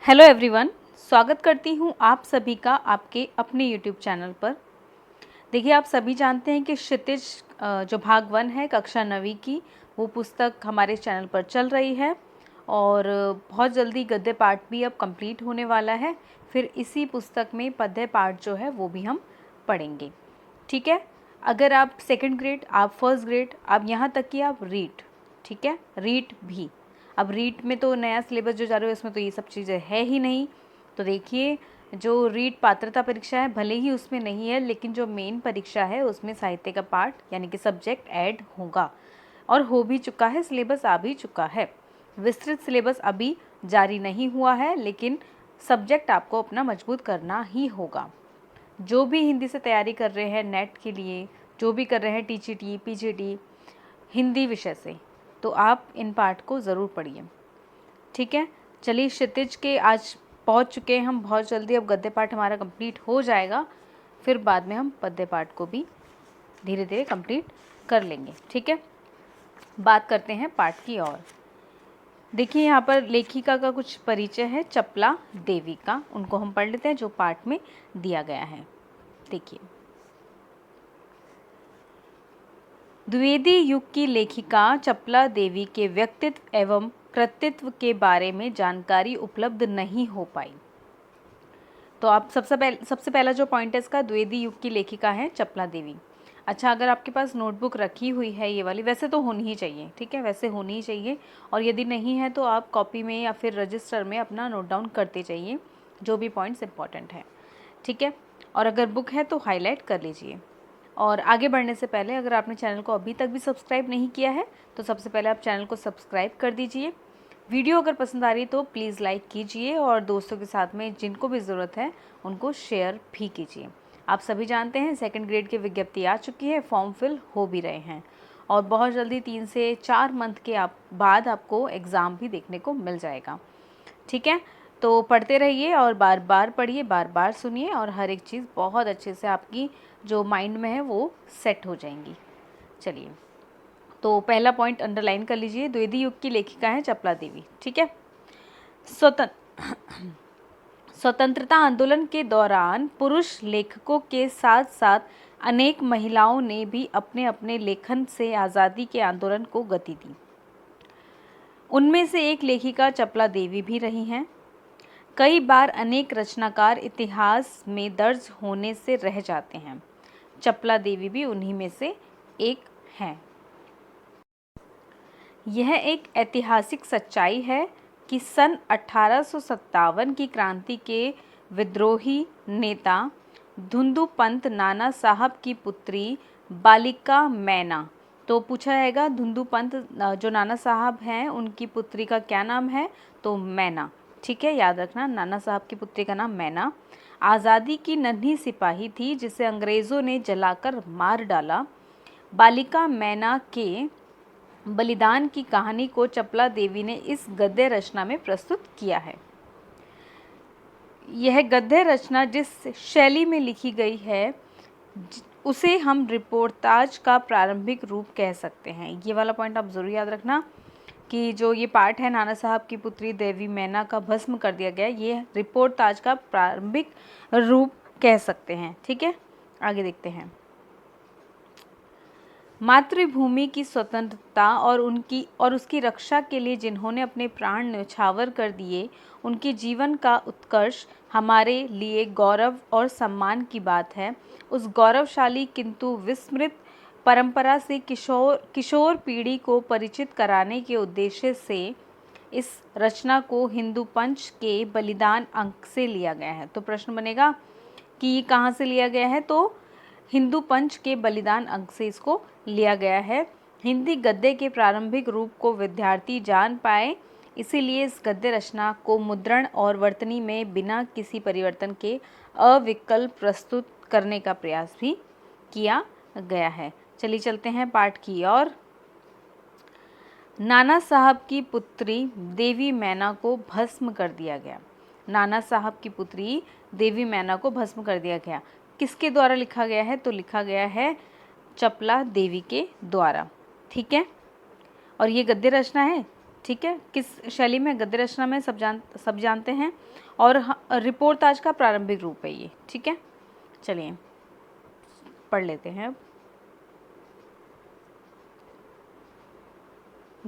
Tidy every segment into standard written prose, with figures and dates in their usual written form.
Hello everyone, स्वागत करती हूँ आप सभी का आपके अपने यूट्यूब चैनल पर। देखिए, आप सभी जानते हैं कि क्षितिज जो भाग 1 है कक्षा 9वीं की, वो पुस्तक हमारे चैनल पर चल रही है और बहुत जल्दी गद्य पाठ भी अब कंप्लीट होने वाला है। फिर इसी पुस्तक में पद्य पाठ जो है वो भी हम पढ़ेंगे। ठीक है, अगर आप सेकंड ग्रेड, आप फर्स्ट ग्रेड, आप यहाँ तक कि आप रीट, ठीक है, रीट भी। अब रीट में तो नया सिलेबस जो जा रहा है उसमें तो ये सब चीज़ें है ही नहीं। तो देखिए, जो रीट पात्रता परीक्षा है भले ही उसमें नहीं है, लेकिन जो मेन परीक्षा है उसमें साहित्य का पाठ यानी कि सब्जेक्ट ऐड होगा और हो भी चुका है, सिलेबस आ भी चुका है। विस्तृत सिलेबस अभी जारी नहीं हुआ है, लेकिन सब्जेक्ट आपको अपना मजबूत करना ही होगा। जो भी हिंदी से तैयारी कर रहे हैं नेट के लिए, जो भी कर रहे हैं टीजीटी, पीजीटी हिंदी विषय से, तो आप इन पाठ को ज़रूर पढ़िए। ठीक है, चलिए, क्षितिज के आज पहुंच चुके हैं हम बहुत जल्दी। अब गद्य पाठ हमारा कंप्लीट हो जाएगा, फिर बाद में हम पद्य पाठ को भी धीरे धीरे कंप्लीट कर लेंगे। ठीक है, बात करते हैं पाठ की और। देखिए, यहाँ पर लेखिका का कुछ परिचय है, चपला देवी का। उनको हम पढ़ लेते हैं जो पाठ में दिया गया है। देखिए, द्विवेदी युग की लेखिका चपला देवी के व्यक्तित्व एवं कृतित्व के बारे में जानकारी उपलब्ध नहीं हो पाई। तो आप सबसे पहला जो पॉइंट है इसका, द्विवेदी युग की लेखिका है चपला देवी। अच्छा, अगर आपके पास नोटबुक रखी हुई है ये वाली, वैसे तो होनी ही चाहिए, ठीक है, वैसे होनी ही चाहिए। और यदि नहीं है तो आप कॉपी में या फिर रजिस्टर में अपना नोट डाउन करते जाइए जो भी पॉइंट्स इंपॉर्टेंट है। ठीक है, और अगर बुक है तो हाईलाइट कर लीजिए। और आगे बढ़ने से पहले अगर आपने चैनल को अभी तक भी सब्सक्राइब नहीं किया है तो सबसे पहले आप चैनल को सब्सक्राइब कर दीजिए। वीडियो अगर पसंद आ रही तो प्लीज़ लाइक कीजिए और दोस्तों के साथ में जिनको भी ज़रूरत है उनको शेयर भी कीजिए। आप सभी जानते हैं सेकंड ग्रेड की विज्ञप्ति आ चुकी है, फॉर्म फिल हो भी रहे हैं और बहुत जल्दी 3 से 4 मंथ के बाद आपको एग्ज़ाम भी देखने को मिल जाएगा। ठीक है, तो पढ़ते रहिए और बार बार पढ़िए, बार बार सुनिए और हर एक चीज़ बहुत अच्छे से आपकी जो माइंड में है वो सेट हो जाएंगी। चलिए, तो पहला पॉइंट अंडरलाइन कर लीजिए, द्विवेदी युग की लेखिका है चपला देवी। ठीक है, स्वतंत्रता आंदोलन के दौरान पुरुष लेखकों के साथ साथ अनेक महिलाओं ने भी अपने अपने लेखन से आज़ादी के आंदोलन को गति दी। उनमें से एक लेखिका चपला देवी भी रही हैं। कई बार अनेक रचनाकार इतिहास में दर्ज होने से रह जाते हैं। चपला देवी भी उन्हीं में से एक हैं। यह एक ऐतिहासिक सच्चाई है कि सन 1857 की क्रांति के विद्रोही नेता धुंधुपंत नाना साहब की पुत्री बालिका मैना, तो पूछा जाएगा धुंधुपंत जो नाना साहब हैं उनकी पुत्री का क्या नाम है, तो मैना। ठीक है, याद रखना, नाना साहब की पुत्री का नाम मैना आज़ादी की नन्ही सिपाही थी जिसे अंग्रेज़ों ने जलाकर मार डाला। बालिका मैना के बलिदान की कहानी को चपला देवी ने इस गद्य रचना में प्रस्तुत किया है। यह गद्य रचना जिस शैली में लिखी गई है उसे हम रिपोर्टाज का प्रारंभिक रूप कह सकते हैं। ये वाला पॉइंट आप ज़रूर याद रखना कि जो ये पाठ है नाना साहब की पुत्री देवी मैना का भस्म कर दिया गया, ये रिपोर्टाज का प्रारंभिक रूप कह सकते हैं। ठीक है, आगे देखते हैं। मातृभूमि की स्वतंत्रता और उसकी रक्षा के लिए जिन्होंने अपने प्राण न्यौछावर कर दिए, उनके जीवन का उत्कर्ष हमारे लिए गौरव और सम्मान की बात है। उस गौरवशाली किंतु विस्मृत परंपरा से किशोर पीढ़ी को परिचित कराने के उद्देश्य से इस रचना को हिंदू पंच के बलिदान अंक से लिया गया है। तो प्रश्न बनेगा कि कहाँ से लिया गया है, तो हिंदू पंच के बलिदान अंक से इसको लिया गया है। हिंदी गद्य के प्रारंभिक रूप को विद्यार्थी जान पाए, इसीलिए इस गद्य रचना को मुद्रण और वर्तनी में बिना किसी परिवर्तन के अविकल्प प्रस्तुत करने का प्रयास भी किया गया है। चलिए चलते हैं पाठ की ओर। नाना साहब की पुत्री देवी मैना को भस्म कर दिया गया। नाना साहब की पुत्री देवी मैना को भस्म कर दिया गया किसके द्वारा लिखा गया है, तो लिखा गया है चपला देवी के द्वारा। ठीक है, और ये गद्य रचना है ठीक है, किस शैली में? गद्य रचना में, सब जानते हैं। और रिपोर्ताज का प्रारंभिक रूप है ये। ठीक है, चलिए पढ़ लेते हैं अब।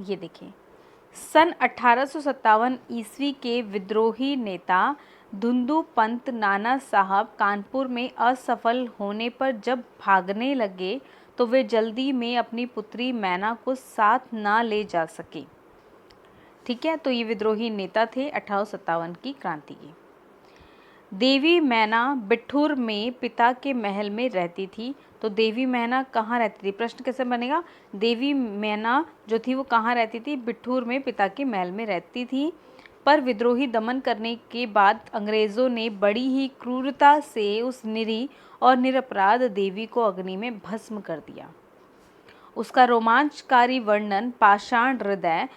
ये देखिए, सन 1857 ईस्वी के विद्रोही नेता धुंधु पंत नाना साहब कानपुर में असफल होने पर जब भागने लगे तो वे जल्दी में अपनी पुत्री मैना को साथ ना ले जा सके। ठीक है, तो ये विद्रोही नेता थे 1857 की क्रांति के। देवी मैना बिठूर में पिता के महल में रहती थी। तो देवी मैना कहाँ रहती थी? प्रश्न कैसे बनेगा? देवी मैना जो थी वो कहाँ रहती थी? बिठूर में पिता के महल में रहती थी। पर विद्रोही दमन करने के बाद अंग्रेज़ों ने बड़ी ही क्रूरता से उस निरीह और निरपराध देवी को अग्नि में भस्म कर दिया। उसका रोमांचकारी वर्णन पाषाण हृदय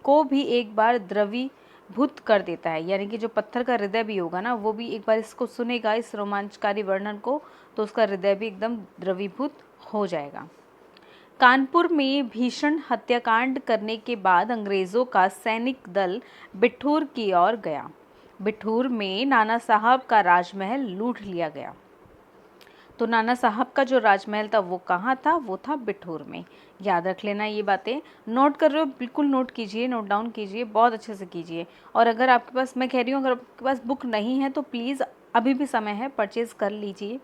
को भी एक बार द्रवीभूत कर देता है। यानी कि जो पत्थर का हृदय भी होगा ना, वो भी एक बार इसको सुनेगा, इस रोमांचकारी वर्णन को, तो उसका हृदय भी एकदम द्रवीभूत हो जाएगा। कानपुर में भीषण हत्याकांड करने के बाद अंग्रेज़ों का सैनिक दल बिठूर की ओर गया। बिठूर में नाना साहब का राजमहल लूट लिया गया। तो नाना साहब का जो राजमहल था वो कहाँ था? वो था बिठूर में। याद रख लेना ये बातें। नोट कर रहे हो? बिल्कुल नोट कीजिए, नोट डाउन कीजिए, बहुत अच्छे से कीजिए। और अगर आपके पास, मैं कह रही हूँ, अगर आपके पास बुक नहीं है तो प्लीज़ अभी भी समय है, परचेज़ कर लीजिए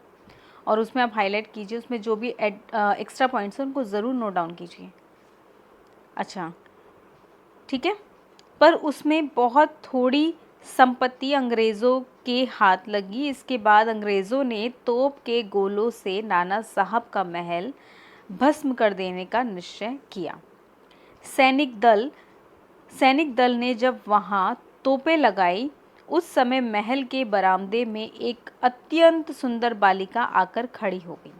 और उसमें आप हाईलाइट कीजिए, उसमें जो भी एक्स्ट्रा पॉइंट्स हैं उनको ज़रूर नोट डाउन कीजिए। अच्छा, ठीक है। पर उसमें बहुत थोड़ी संपत्ति अंग्रेज़ों के हाथ लगी। इसके बाद अंग्रेज़ों ने तोप के गोलों से नाना साहब का महल भस्म कर देने का निश्चय किया। सैनिक दल ने जब वहां तोपें लगाई, उस समय महल के बरामदे में एक अत्यंत सुंदर बालिका आकर खड़ी हो गई।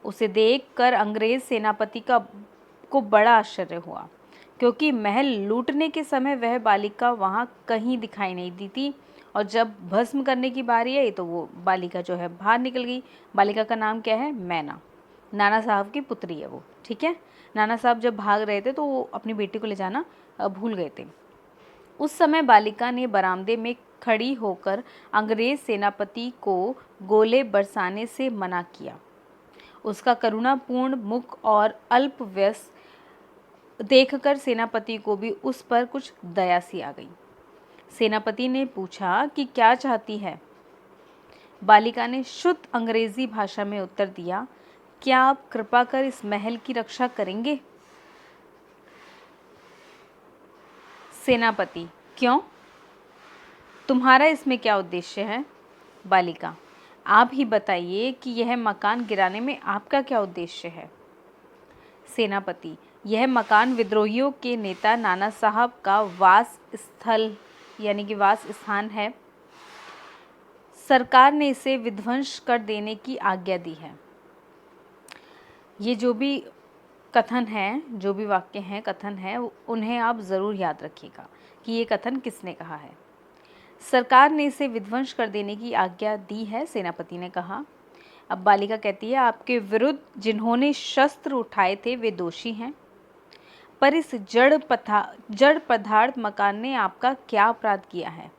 उसे देखकर अंग्रेज सेनापति को बड़ा आश्चर्य हुआ, क्योंकि महल लूटने के समय वह बालिका वहां कहीं दिखाई नहीं दी थी, और जब भस्म करने की बारी आई तो वो बालिका जो है बाहर निकल गई। बालिका का नाम क्या है? मैना। नाना साहब की पुत्री है वो। ठीक है, नाना साहब जब भाग रहे थे तो वो अपनी बेटी को ले जाना भूल गए थे। उस समय बालिका ने बरामदे में खड़ी होकर अंग्रेज सेनापति को गोले बरसाने से मना किया। उसका करुणापूर्ण मुख और अल्प वयस देखकर सेनापति को भी उस पर कुछ दया सी आ गई। सेनापति ने पूछा कि क्या चाहती है? बालिका ने शुद्ध अंग्रेजी भाषा में उत्तर दिया, क्या आप कृपा कर इस महल की रक्षा करेंगे? सेनापति, क्यों? तुम्हारा इसमें क्या उद्देश्य है? बालिका, आप ही बताइए कि यह मकान गिराने में आपका क्या उद्देश्य है? सेनापति, यह मकान विद्रोहियों के नेता नाना साहब का वास स्थल यानी कि वास स्थान है। सरकार ने इसे विध्वंस कर देने की आज्ञा दी है। ये जो भी कथन है, जो भी वाक्य हैं, कथन है, उन्हें आप ज़रूर याद रखिएगा कि ये कथन किसने कहा है। सरकार ने इसे विध्वंस कर देने की आज्ञा दी है, सेनापति ने कहा। अब बालिका कहती है, आपके विरुद्ध जिन्होंने शस्त्र उठाए थे वे दोषी हैं, पर इस जड़ पदार्थ मकान ने आपका क्या अपराध किया है?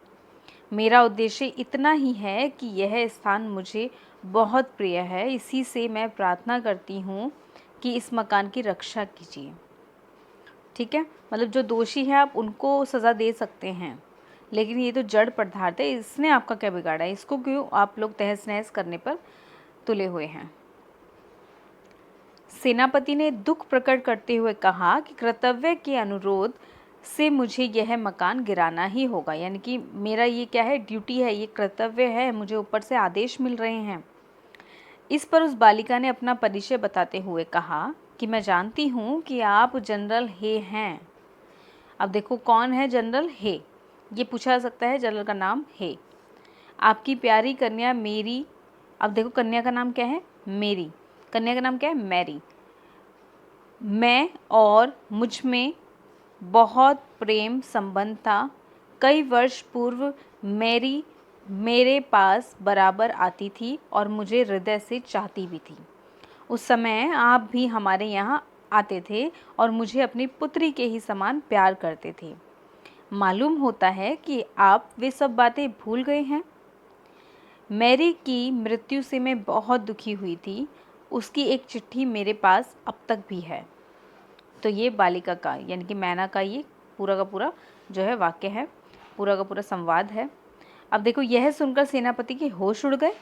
मेरा उद्देश्य इतना ही है कि यह स्थान मुझे बहुत प्रिय है, इसी से मैं प्रार्थना करती हूँ कि इस मकान की रक्षा कीजिए। ठीक है, मतलब जो दोषी है आप उनको सज़ा दे सकते हैं, लेकिन ये तो जड़ पदार्थ है, इसने आपका क्या बिगाड़ा है? इसको क्यों आप लोग तहस नहस करने पर तुले हुए हैं? सेनापति ने दुख प्रकट करते हुए कहा कि कर्तव्य के अनुरोध से मुझे यह मकान गिराना ही होगा। यानी कि मेरा ये क्या है? ड्यूटी है, ये कर्तव्य है, मुझे ऊपर से आदेश मिल रहे हैं। इस पर उस बालिका ने अपना परिचय बताते हुए कहा कि मैं जानती हूँ कि आप जनरल हे हैं। अब देखो कौन है जनरल हे, ये पूछा जा सकता है। जनरल का नाम हे। आपकी प्यारी कन्या मेरी, अब देखो कन्या का नाम क्या है? मेरी। कन्या का नाम क्या है? मैरी। मैं और मुझ में बहुत प्रेम संबंध था। कई वर्ष पूर्व मैरी मेरे पास बराबर आती थी और मुझे हृदय से चाहती भी थी। उस समय आप भी हमारे यहाँ आते थे और मुझे अपनी पुत्री के ही समान प्यार करते थे। मालूम होता है कि आप वे सब बातें भूल गए हैं। मैरी की मृत्यु से मैं बहुत दुखी हुई थी। उसकी एक चिट्ठी मेरे पास अब तक भी है। तो ये बालिका का यानी कि मैना का ये पूरा का पूरा जो है वाक्य है, पूरा का पूरा संवाद है। अब देखो, यह सुनकर सेनापति के होश उड़ गए।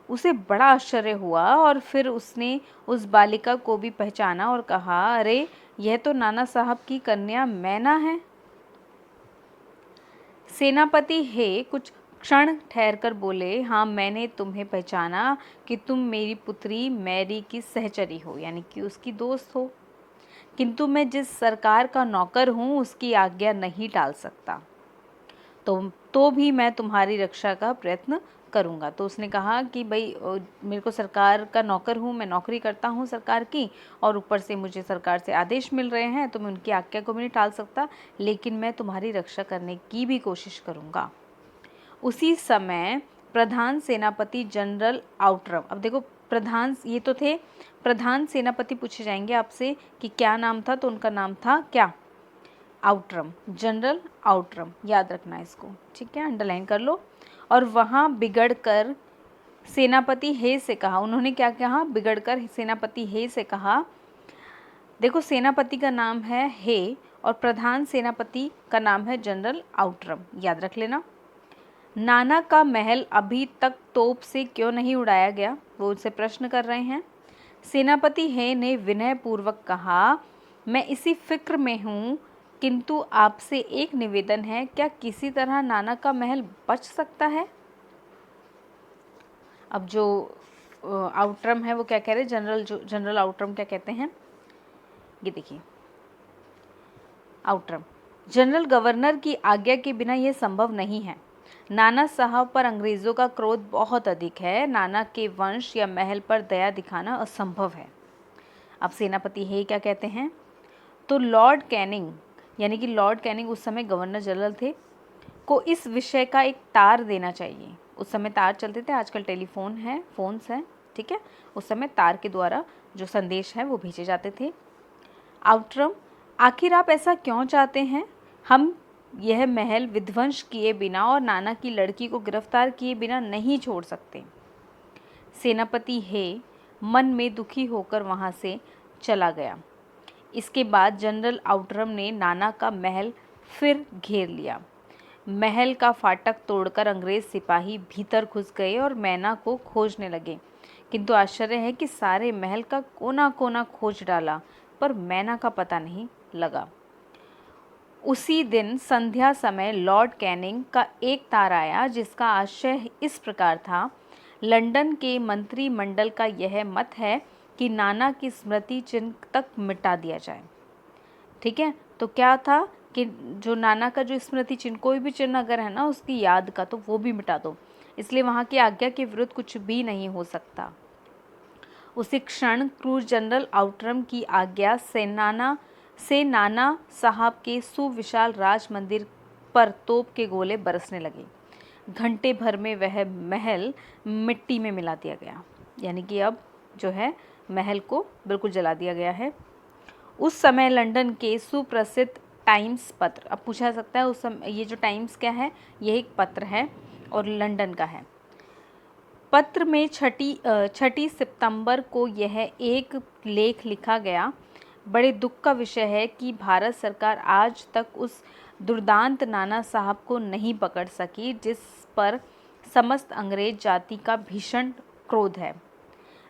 उसे बड़ा आश्चर्य हुआ और फिर उसने उस बालिका को भी पहचाना और कहा, अरे यह तो नाना साहब की कन्या मैना है। सेनापति हे कुछ क्षण ठहरकर बोले, हाँ मैंने तुम्हें पहचाना कि तुम मेरी पुत्री मैरी की सहचरी हो, यानी कि उसकी दोस्त हो, किंतु मैं जिस सरकार का नौकर हूँ उसकी आज्ञा नहीं टाल सकता, तो भी मैं तुम्हारी रक्षा का प्रयत्न करूँगा। तो उसने कहा कि भाई मेरे को सरकार का नौकर हूँ, मैं नौकरी करता हूँ सरकार की, और ऊपर से मुझे सरकार से आदेश मिल रहे हैं, तो मैं उनकी आज्ञा को भी नहीं टाल सकता, लेकिन मैं तुम्हारी रक्षा करने की भी कोशिश करूँगा। उसी समय प्रधान सेनापति जनरल आउट्रम, अब देखो प्रधान, ये तो थे प्रधान सेनापति, पूछे जाएंगे आपसे कि क्या नाम था, तो उनका नाम था क्या, आउट्रम, जनरल आउट्रम, याद रखना इसको, ठीक है, अंडरलाइन कर लो। और वहाँ बिगड़कर सेनापति हे से कहा, उन्होंने क्या कहा, बिगड़कर सेनापति हे से कहा। देखो सेनापति का नाम है हे और प्रधान सेनापति का नाम है जनरल आउट्रम, याद रख लेना। नाना का महल अभी तक तोप से क्यों नहीं उड़ाया गया, वो उनसे प्रश्न कर रहे हैं। सेनापति हे ने विनय पूर्वक कहा, मैं इसी फिक्र में हूँ, किंतु आपसे एक निवेदन है, क्या किसी तरह नाना का महल बच सकता है। अब जो आउट्रम है वो क्या कह रहे हैं, जनरल आउट्रम क्या कहते हैं, ये देखिए। आउट्रम, जनरल गवर्नर की आज्ञा के बिना यह संभव नहीं है। नाना साहब पर अंग्रेज़ों का क्रोध बहुत अधिक है। नाना के वंश या महल पर दया दिखाना असंभव है। अब सेनापति हे क्या कहते हैं, तो लॉर्ड कैनिंग, यानी कि लॉर्ड कैनिंग उस समय गवर्नर जनरल थे, को इस विषय का एक तार देना चाहिए। उस समय तार चलते थे, आजकल टेलीफोन है, फोन्स हैं, ठीक है, उस समय तार के द्वारा जो संदेश है वो भेजे जाते थे। आउट्रम, आखिर आप ऐसा क्यों चाहते हैं, हम यह महल विध्वंस किए बिना और नाना की लड़की को गिरफ्तार किए बिना नहीं छोड़ सकते। सेनापति हे मन में दुखी होकर वहाँ से चला गया। इसके बाद जनरल आउट्रम ने नाना का महल फिर घेर लिया। महल का फाटक तोड़कर अंग्रेज सिपाही भीतर घुस गए और मैना को खोजने लगे, किंतु आश्चर्य है कि सारे महल का कोना कोना खोज डाला पर मैना का पता नहीं लगा। उसी दिन संध्या समय लॉर्ड कैनिंग का एक तार आया, जिसका आशय इस प्रकार था, लंदन के मंत्रिमंडल का यह मत है कि नाना की स्मृति चिन्ह तक मिटा दिया जाए। ठीक है, तो क्या था कि जो नाना का जो स्मृति चिन्ह, कोई भी चिन्ह अगर है ना उसकी याद का, तो वो भी मिटा दो, इसलिए वहाँ की आज्ञा के विरुद्ध कुछ भी नहीं हो सकता। उसी क्षण क्रूर जनरल आउट्रम की आज्ञा से नाना साहब के सुविशाल राज मंदिर पर तोप के गोले बरसने लगे। घंटे भर में वह महल मिट्टी में मिला दिया गया, यानी कि अब जो है महल को बिल्कुल जला दिया गया है। उस समय लंदन के सुप्रसिद्ध टाइम्स पत्र, अब पूछा जा सकता है उस समय ये जो टाइम्स क्या है, यह एक पत्र है और लंदन का है। पत्र में 6 सितंबर को यह एक लेख लिखा गया, बड़े दुख का विषय है कि भारत सरकार आज तक उस दुर्दांत नाना साहब को नहीं पकड़ सकी, जिस पर समस्त अंग्रेज जाति का भीषण क्रोध है।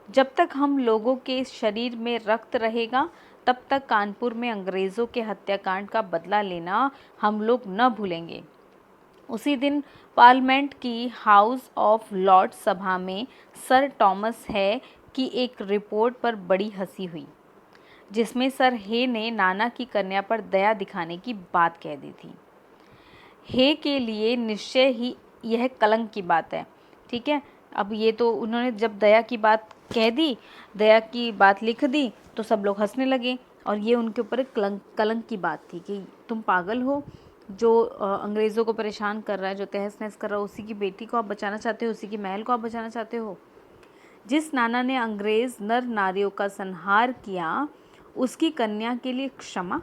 जब तक हम लोगों के शरीर में रक्त रहेगा, तब तक कानपुर में अंग्रेज़ों के हत्याकांड का बदला लेना हम लोग न भूलेंगे। उसी दिन पार्लियामेंट की हाउस ऑफ लॉर्ड सभा में सर टॉमस है की एक रिपोर्ट पर बड़ी हंसी हुई, जिसमें सर हे ने नाना की कन्या पर दया दिखाने की बात कह दी थी। हे के लिए निश्चय ही यह कलंक की बात है। ठीक है, अब ये तो उन्होंने जब दया की बात कह दी, दया की बात लिख दी, तो सब लोग हंसने लगे, और ये उनके ऊपर एक कलंक की बात थी कि तुम पागल हो, जो अंग्रेज़ों को परेशान कर रहा है, जो तहस नहस कर रहा है, उसी की बेटी को आप बचाना चाहते हो, उसी की महल को आप बचाना चाहते हो। जिस नाना ने अंग्रेज़ नर नारियों का संहार किया, उसकी कन्या के लिए क्षमा।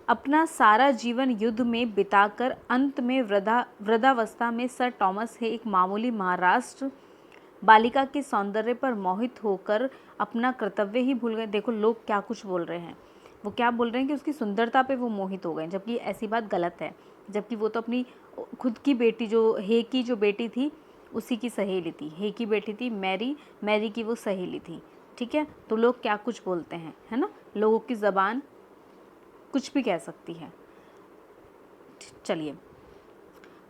अपना सारा जीवन युद्ध में बिताकर अंत में वृद्धावस्था में सर टॉमस हे एक मामूली महाराष्ट्र बालिका के सौंदर्य पर मोहित होकर अपना कर्तव्य ही भूल गए। देखो लोग क्या कुछ बोल रहे हैं, वो क्या बोल रहे हैं कि उसकी सुंदरता पे वो मोहित हो गए, जबकि ऐसी बात गलत है। जबकि वो तो अपनी खुद की बेटी, जो हे की जो बेटी थी उसी की सहेली थी। हे की बेटी थी मैरी, मैरी की वो सहेली थी। ठीक है, तो लोग क्या कुछ बोलते हैं, है ना, लोगों की ज़बान कुछ भी कह सकती है। चलिए,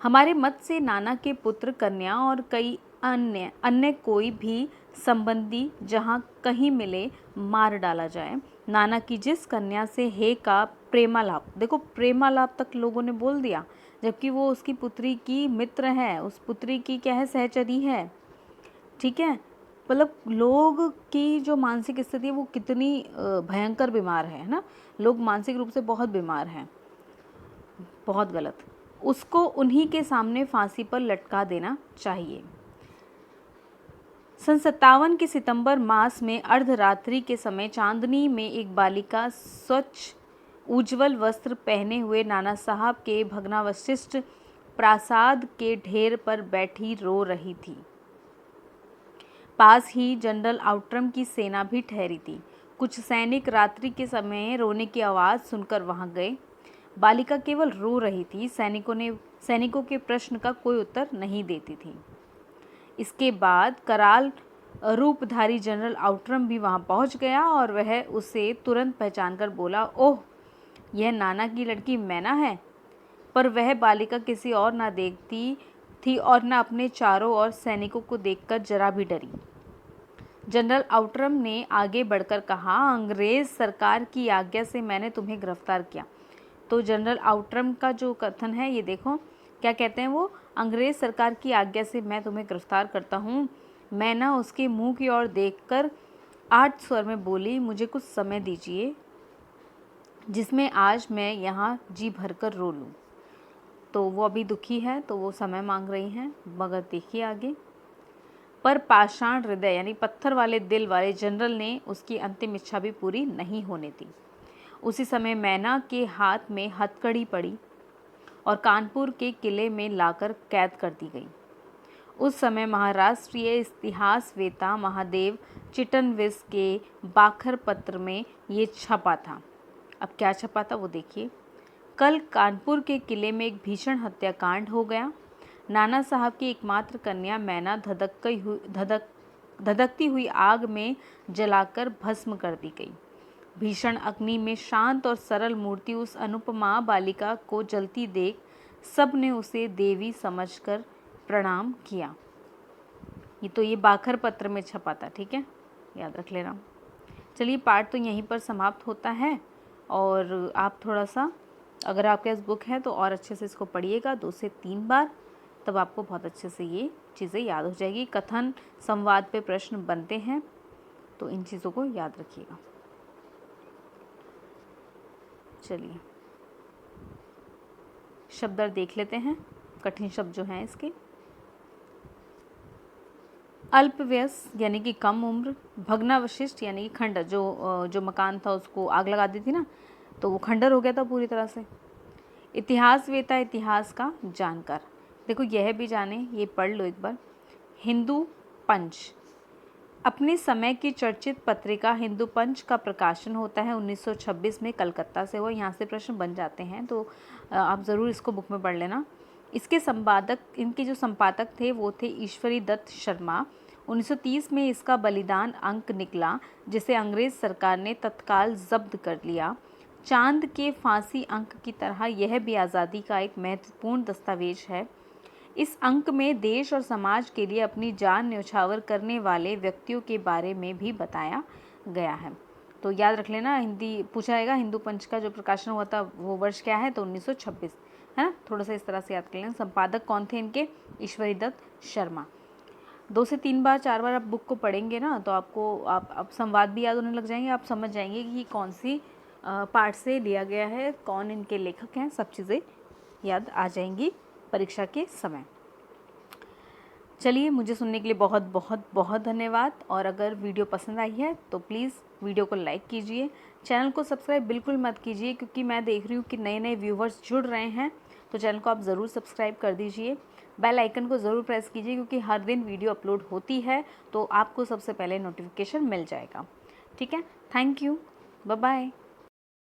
हमारे मत से नाना के पुत्र, कन्या और कई अन्य कोई भी संबंधी जहाँ कहीं मिले मार डाला जाए। नाना की जिस कन्या से हे का प्रेमालाप, देखो प्रेमालाप तक लोगों ने बोल दिया, जबकि वो उसकी पुत्री की मित्र है, उस पुत्री की क्या है, सहचरी है। ठीक है, मतलब लोग की जो मानसिक स्थिति है वो कितनी भयंकर बीमार है ना, लोग मानसिक रूप से बहुत बीमार हैं, बहुत गलत। उसको उन्हीं के सामने फांसी पर लटका देना चाहिए। सन 57 के सितंबर मास में अर्धरात्रि के समय चांदनी में एक बालिका स्वच्छ उज्जवल वस्त्र पहने हुए नाना साहब के भग्नावशिष्ट प्रासाद के ढेर पर बैठी रो रही थी। पास ही जनरल आउट्रम की सेना भी ठहरी थी। कुछ सैनिक रात्रि के समय रोने की आवाज़ सुनकर वहां गए। बालिका केवल रो रही थी, सैनिकों के प्रश्न का कोई उत्तर नहीं देती थी। इसके बाद कराल रूपधारी जनरल आउट्रम भी वहां पहुंच गया और वह उसे तुरंत पहचानकर बोला, ओह, यह नाना की लड़की मैना है। पर वह बालिका किसी और न देखती थी और न अपने चारों ओर सैनिकों को देखकर जरा भी डरी। जनरल आउट्रम ने आगे बढ़कर कहा, अंग्रेज सरकार की आज्ञा से मैंने तुम्हें गिरफ्तार किया। तो जनरल आउट्रम का जो कथन है ये देखो, क्या कहते हैं वो, अंग्रेज सरकार की आज्ञा से मैं तुम्हें गिरफ्तार करता हूँ। मैना उसके मुंह की ओर देखकर आठ स्वर में बोली, मुझे कुछ समय दीजिए जिसमें आज मैं यहाँ जी भरकर रो लूँ। तो वो अभी दुखी है तो वो समय मांग रही हैं, मगर देखिए आगे। पर पाषाण हृदय यानी पत्थर वाले दिल वाले जनरल ने उसकी अंतिम इच्छा भी पूरी नहीं होने दी। उसी समय मैना के हाथ में हथकड़ी पड़ी और कानपुर के किले में लाकर कैद कर दी गई। उस समय महाराष्ट्रीय इतिहासवेता महादेव चिटनविस के बाखर पत्र में ये छपा था। अब क्या छपा था वो देखिए। कल कानपुर के किले में एक भीषण हत्याकांड हो गया। नाना साहब की एकमात्र कन्या मैना धधकती हुई आग में जलाकर भस्म कर दी गई। भीषण अग्नि में शांत और सरल मूर्ति उस अनुपमा बालिका को जलती देख सब ने उसे देवी समझकर प्रणाम किया। ये बाखर पत्र में छपा था, ठीक है, याद रख लेना। चलिए, पाठ तो यहीं पर समाप्त होता है और आप थोड़ा सा, अगर आपके पास बुक है तो और अच्छे से इसको पढ़िएगा 2 से 3 बार, तब आपको बहुत अच्छे से ये चीज़ें याद हो जाएगी। कथन संवाद पे प्रश्न बनते हैं, तो इन चीज़ों को याद रखिएगा। चलिए, शब्द देख लेते हैं, कठिन शब्द जो हैं इसके। अल्पवयस यानी कि कम उम्र, भग्नावशिष्ट यानी कि खंडर, जो मकान था उसको आग लगा दी थी ना, तो वो खंडर हो गया था पूरी तरह से। इतिहासवेता, इतिहास का जानकार, देखो यह भी जाने, ये पढ़ लो एक बार। हिंदू पंच, अपने समय की चर्चित पत्रिका हिंदू पंच का प्रकाशन होता है 1926 में, कलकत्ता से हुआ। यहाँ से प्रश्न बन जाते हैं, तो आप ज़रूर इसको बुक में पढ़ लेना। इसके संपादक, इनके जो संपादक थे वो थे ईश्वरी दत्त शर्मा। 1930 में इसका बलिदान अंक निकला, जिसे अंग्रेज सरकार ने तत्काल जब्त कर लिया। चांद के फांसी अंक की तरह यह भी आज़ादी का एक महत्वपूर्ण दस्तावेज है। इस अंक में देश और समाज के लिए अपनी जान न्यौछावर करने वाले व्यक्तियों के बारे में भी बताया गया है। तो याद रख लेना, हिंदी पूछा जाएगा, हिंदू पंच का जो प्रकाशन हुआ था वो वर्ष क्या है, तो 1926, है ना। थोड़ा सा इस तरह से याद कर लेना। संपादक कौन थे इनके, ईश्वरी दत्त शर्मा। 2 से 3 बार 4 बार आप बुक को पढ़ेंगे ना, तो आपको आप संवाद भी याद होने लग जाएंगे, आप समझ जाएंगे कि कौन सी पाठ से लिया गया है, कौन इनके लेखक हैं, सब चीज़ें याद आ जाएंगी परीक्षा के समय। चलिए, मुझे सुनने के लिए बहुत बहुत बहुत धन्यवाद। और अगर वीडियो पसंद आई है तो प्लीज़ वीडियो को लाइक कीजिए, चैनल को सब्सक्राइब बिल्कुल मत कीजिए, क्योंकि मैं देख रही हूँ कि नए नए व्यूवर्स जुड़ रहे हैं। तो चैनल को आप ज़रूर सब्सक्राइब कर दीजिए, बेल आइकन को ज़रूर प्रेस कीजिए, क्योंकि हर दिन वीडियो अपलोड होती है तो आपको सबसे पहले नोटिफिकेशन मिल जाएगा। ठीक है, थैंक यू, बाय बाय।